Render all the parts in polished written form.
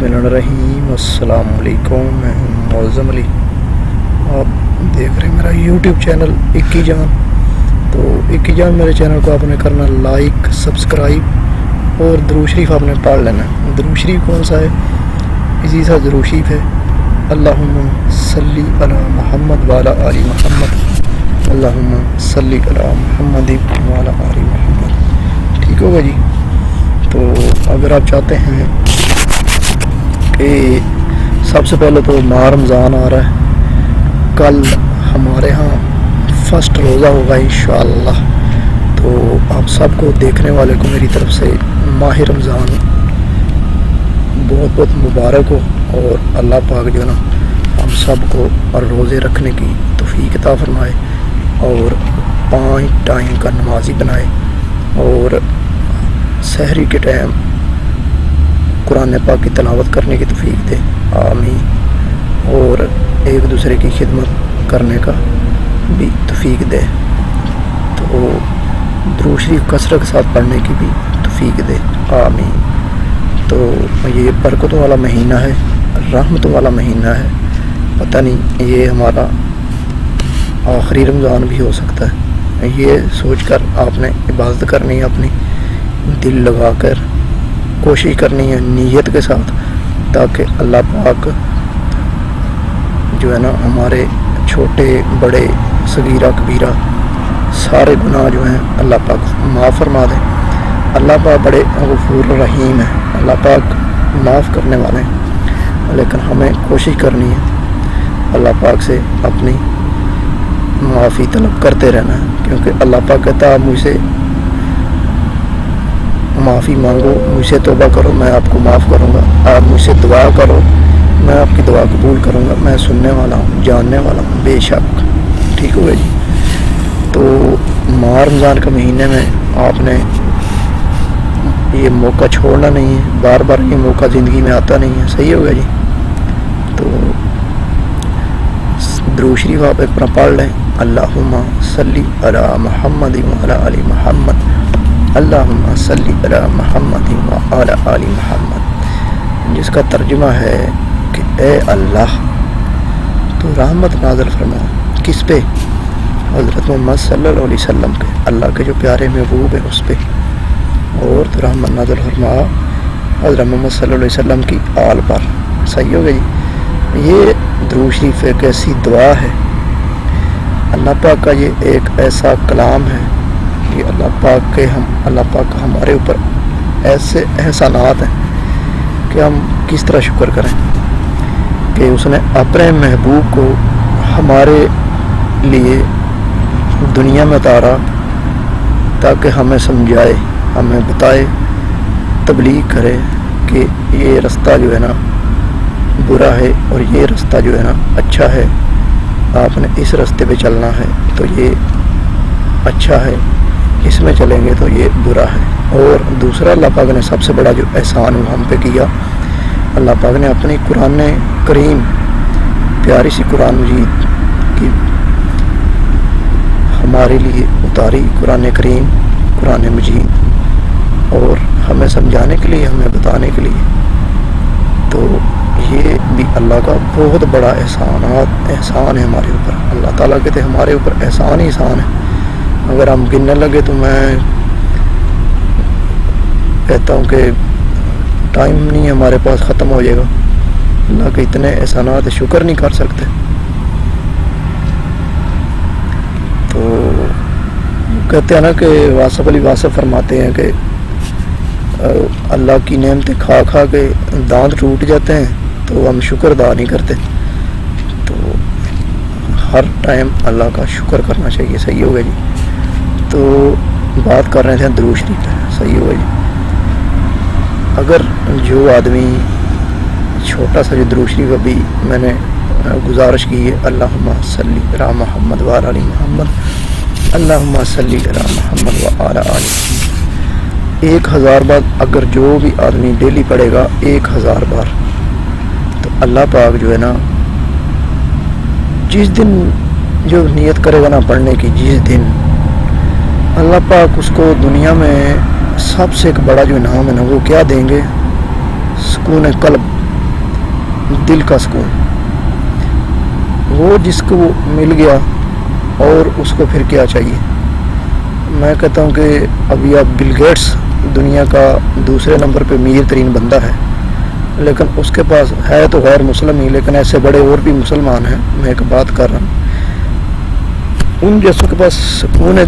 बिस्मिल्लाहिर्रहमानिर्रहीम। अस्सलाम वालेकुम। मैं हूं मौज़म अली। आप देख रहे हैं मेरा यूट्यूब चैनल इक्की जान। तो इक्की जान मेरे चैनल को आपने करना लाइक, सब्सक्राइब और दुरूद शरीफ आपने पढ़ लेना। दुरूद शरीफ कौन सा है? इसी सा दुरूद शरीफ है, अल्लाहुम्मा सल्ली अला मुहम्मद वाला आली मुहम्मद, अल्लाहुम्मा सल्ली अला मुहम्मद वाला आली मुहम्मद। ठीक होगा जी। तो अगर आप चाहते हैं कि सबसे पहले तो माह रमज़ान आ रहा है, कल हमारे यहाँ फर्स्ट रोज़ा होगा इंशाअल्लाह। तो आप सबको देखने वाले को मेरी तरफ से माह रमज़ान बहुत बहुत मुबारक हो, और अल्लाह पाक जो है ना हम सबको और रोज़े रखने की तौफीक अता फरमाए, और 5 टाइम का नमाजी बनाए, और सहरी के टाइम कुरान पाक की तिलावत करने की तौफीक दे, आमीन। और एक दूसरे की खिदमत करने का भी तौफीक दे। तो दुरूद शरीफ कसरत के साथ पढ़ने की भी तौफीक दे, आमीन। तो ये बरकतों वाला महीना है, रहमतों वाला महीना है। पता नहीं ये हमारा आखिरी रमज़ान भी हो सकता है। ये सोचकर आपने इबादत करनी है, अपनी दिल लगाकर कोशिश करनी है नीयत के साथ, ताकि अल्लाह पाक जो है ना हमारे छोटे बड़े सगीरा कबीरा सारे गुनाह जो हैं अल्लाह पाक माफ़ फरमा दे। अल्लाह पाक बड़े गफूर रहीम है, अल्लाह पाक माफ़ करने वाले हैं। लेकिन हमें कोशिश करनी है अल्लाह पाक से अपनी माफ़ी तलब करते रहना है, क्योंकि अल्लाह पाक कहता आप मुझसे माफ़ी मांगो, मुझसे तौबा करो, मैं आपको माफ़ करूँगा। आप मुझसे दुआ करो, मैं आपकी दुआ कबूल करूँगा। मैं सुनने वाला हूँ, जानने वाला हूँ, बेशक। ठीक हो गया जी। तो माह रमज़ान के महीने में आपने ये मौका छोड़ना नहीं है, बार बार ये मौका ज़िंदगी में आता नहीं है। सही हो गया जी। तो दुरूद शरीफ आप एक बार पढ़ लें, अल्लाहुम्मा सल्ली अला मुहम्मद वाला आली मुहम्मद, अल्लाहुम्मा सल्ली अला मुहम्मद व अला आली मुहम्मद, जिसका तर्जुमा है कि ए अल्लाह तो रहमत नाज़िल फरमा किस पे? हज़रत मोहम्मद सल्लल्लाहु अलैहि वसल्लम के, अल्लाह के जो प्यारे महबूब है उस पे। और तो रहमत नाज़िल फरमा हज़रत मोहम्मद सल्लल्लाहु अलैहि वसल्लम की आल पर। सही हो गया जी। ये दुरूद शरीफ एक ऐसी दुआ है, अल्लाह पाक का ये एक ऐसा कलाम है कि अल्लाह पाक का हमारे ऊपर ऐसे एहसानात हैं कि हम किस तरह शुक्र करें कि उसने अपने महबूब को हमारे लिए दुनिया में उतारा, ताकि हमें समझाए, हमें बताए, तबलीग करे कि ये रास्ता जो है ना बुरा है और ये रास्ता जो है ना अच्छा है। आपने इस रास्ते पे चलना है तो ये अच्छा है, इसमें चलेंगे तो ये बुरा है। और दूसरा अल्लाह पाक ने सबसे बड़ा जो एहसान वो हम पे किया, अल्लाह पाक ने अपनी कुरान करीम, प्यारी सी कुरान मजीद की हमारे लिए उतारी, कुरान करीम, कुरान मजीद, और हमें समझाने के लिए, हमें बताने के लिए। तो ये भी अल्लाह का बहुत बड़ा एहसान है हमारे ऊपर। अल्लाह ताला कहते हमारे ऊपर एहसान ही एहसान है। अगर हम गिनने लगे तो मैं कहता हूँ कि टाइम नहीं हमारे पास, ख़त्म हो जाएगा। अल्लाह के इतने एहसानात शुक्र नहीं कर सकते। तो कहते हैं ना कि वासफ़ अली वासफ़ फरमाते हैं कि अल्लाह की नेमतें खा खा के दांत टूट जाते हैं, तो हम शुक्र अदा नहीं करते। तो हर टाइम अल्लाह का शुक्र करना चाहिए। सही हो गया जी। तो बात कर रहे थे दुरूद शरीफ पे। सही हो गया जी। अगर जो आदमी छोटा सा जो दुरूद शरीफ अभी मैंने गुजारिश की है, अल्लाहुम्मा सल्ली अला मुहम्मद व आली मुहम्मद, अल्लाहुम्मा सल्ली अला मुहम्मद व अला आली, 1000 बार अगर जो भी आदमी डेली पढ़ेगा 1000 बार, तो अल्लाह पाक जो है ना जिस दिन जो नियत करेगा ना पढ़ने की, जिस दिन अल्लाह पाक उसको दुनिया में सबसे एक बड़ा जो इनाम है ना वो क्या देंगे? सुकून कल्ब, دل کا سکون، وہ جس کو مل گیا اور اس کو پھر کیا چاہیے۔ میں کہتا ہوں کہ ابھی اب بل گیٹس دنیا کا دوسرے نمبر پہ امیر ترین بندہ ہے، لیکن اس کے پاس ہے تو غیر مسلم ہی، لیکن ایسے بڑے اور بھی مسلمان ہیں، میں ایک بات کر رہا ہوں، ان جیسوں کے پاس سکون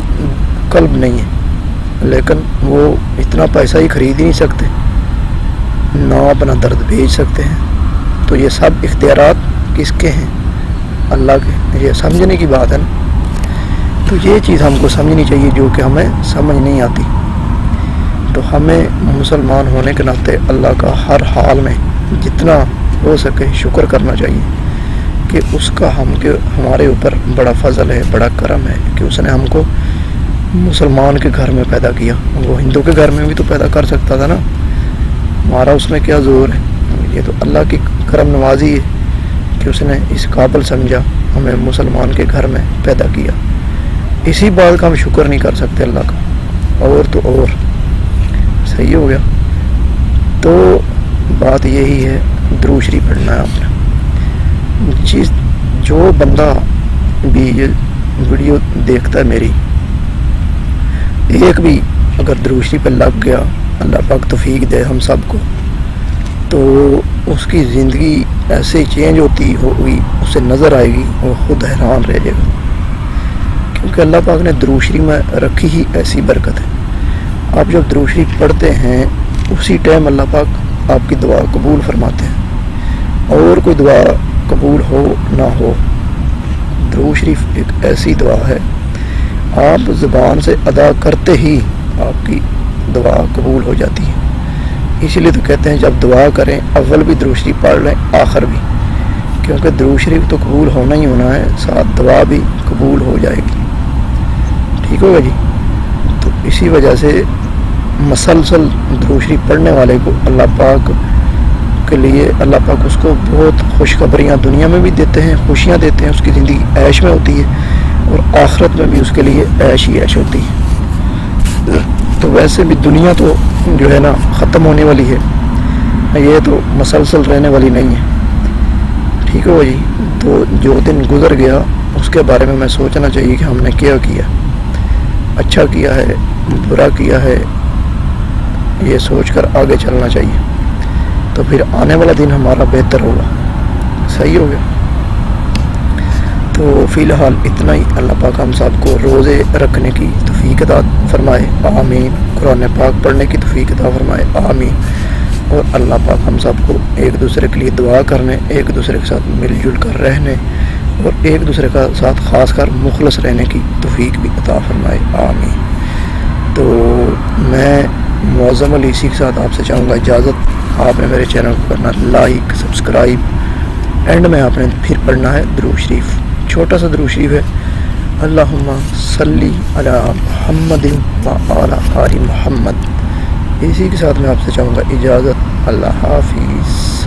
قلب نہیں ہے، لیکن وہ اتنا پیسہ ہی خرید ہی نہیں سکتے، نہ اپنا درد بھیج سکتے ہیں۔ تو یہ سب اختیارات کس کے ہیں؟ اللہ کے۔ یہ سمجھنے کی بات ہے نا، تو یہ چیز ہم کو سمجھنی چاہیے جو کہ ہمیں سمجھ نہیں آتی۔ تو ہمیں مسلمان ہونے کے ناطے اللہ کا ہر حال میں جتنا ہو سکے شکر کرنا چاہیے کہ اس کا ہمارے اوپر بڑا فضل ہے، بڑا کرم ہے کہ اس نے ہم کو مسلمان کے گھر میں پیدا کیا۔ وہ ہندو کے گھر میں بھی تو پیدا کر سکتا تھا نا، ہمارا اس میں کیا زور ہے؟ یہ تو اللہ کی کرم نوازی ہے کہ اس نے اس قابل سمجھا ہمیں مسلمان کے گھر میں پیدا کیا۔ اسی بات کا ہم شکر نہیں کر سکتے اللہ کا، اور تو اور صحیح ہو گیا۔ تو بات یہی ہے، درود شریف پڑھنا ہے آپ نے۔ جو بندہ بھی یہ ویڈیو دیکھتا ہے میری، ایک بھی اگر درود شریف پہ لگ گیا، اللہ پاک توفیق دے ہم سب کو، تو اس کی زندگی ایسے چینج ہوتی ہوگی، اسے نظر آئے گی، وہ خود حیران رہ جائے گا، کیونکہ اللہ پاک نے درود شریف میں رکھی ہی ایسی برکت ہے۔ آپ جب درود شریف پڑھتے ہیں اسی ٹائم اللہ پاک آپ کی دعا قبول فرماتے ہیں، اور کوئی دعا قبول ہو نہ ہو، درود شریف ایک ایسی دعا ہے، آپ زبان سے ادا کرتے ہی آپ کی دعا قبول ہو جاتی ہے۔ اسی لیے تو کہتے ہیں جب دعا کریں اول بھی درود شریف پڑھ لیں، آخر بھی، کیونکہ درود شریف تو قبول ہونا ہی ہونا ہے، ساتھ دعا بھی قبول ہو جائے گی۔ ٹھیک ہوگا جی؟ تو اسی وجہ سے مسلسل درود شریف پڑھنے والے کو اللہ پاک کے لیے اللہ پاک اس کو بہت خوشخبریاں دنیا میں بھی دیتے ہیں، خوشیاں دیتے ہیں، اس کی زندگی عیش میں ہوتی ہے، اور آخرت میں بھی اس کے لیے عیش ہی عیش ہوتی ہے۔ تو ویسے بھی دنیا تو جو ہے نا ختم ہونے والی ہے، یہ تو مسلسل رہنے والی نہیں ہے۔ ٹھیک ہے جی؟ تو جو دن گزر گیا اس کے بارے میں سوچنا چاہیے کہ ہم نے کیا کیا، اچھا کیا ہے، برا کیا ہے، یہ سوچ کر آگے چلنا چاہیے، تو پھر آنے والا دن ہمارا بہتر ہوگا۔ صحیح ہو گیا؟ تو فی الحال اتنا ہی۔ اللہ پاک ہم سب کو روزے رکھنے کی توفیق عطا فرمائے، آمین۔ قرآن پاک پڑھنے کی توفیق عطا فرمائے، آمین۔ اور اللہ پاک ہم سب کو ایک دوسرے کے لیے دعا کرنے، ایک دوسرے کے ساتھ مل جل کر رہنے، اور ایک دوسرے کا ساتھ خاص کر مخلص رہنے کی توفیق بھی عطا فرمائے، آمین۔ تو میں معظم علی اسی کے ساتھ آپ سے چاہوں گا اجازت۔ آپ نے میرے چینل کو کرنا لائک، سبسکرائب، اینڈ میں آپ نے پھر پڑھنا ہے درود شریف، چھوٹا سا درود شریف ہے، اللہم صلی علی محمد وعلی آل محمد۔ اسی کے ساتھ میں آپ سے چاہوں گا اجازت، اللہ حافظ۔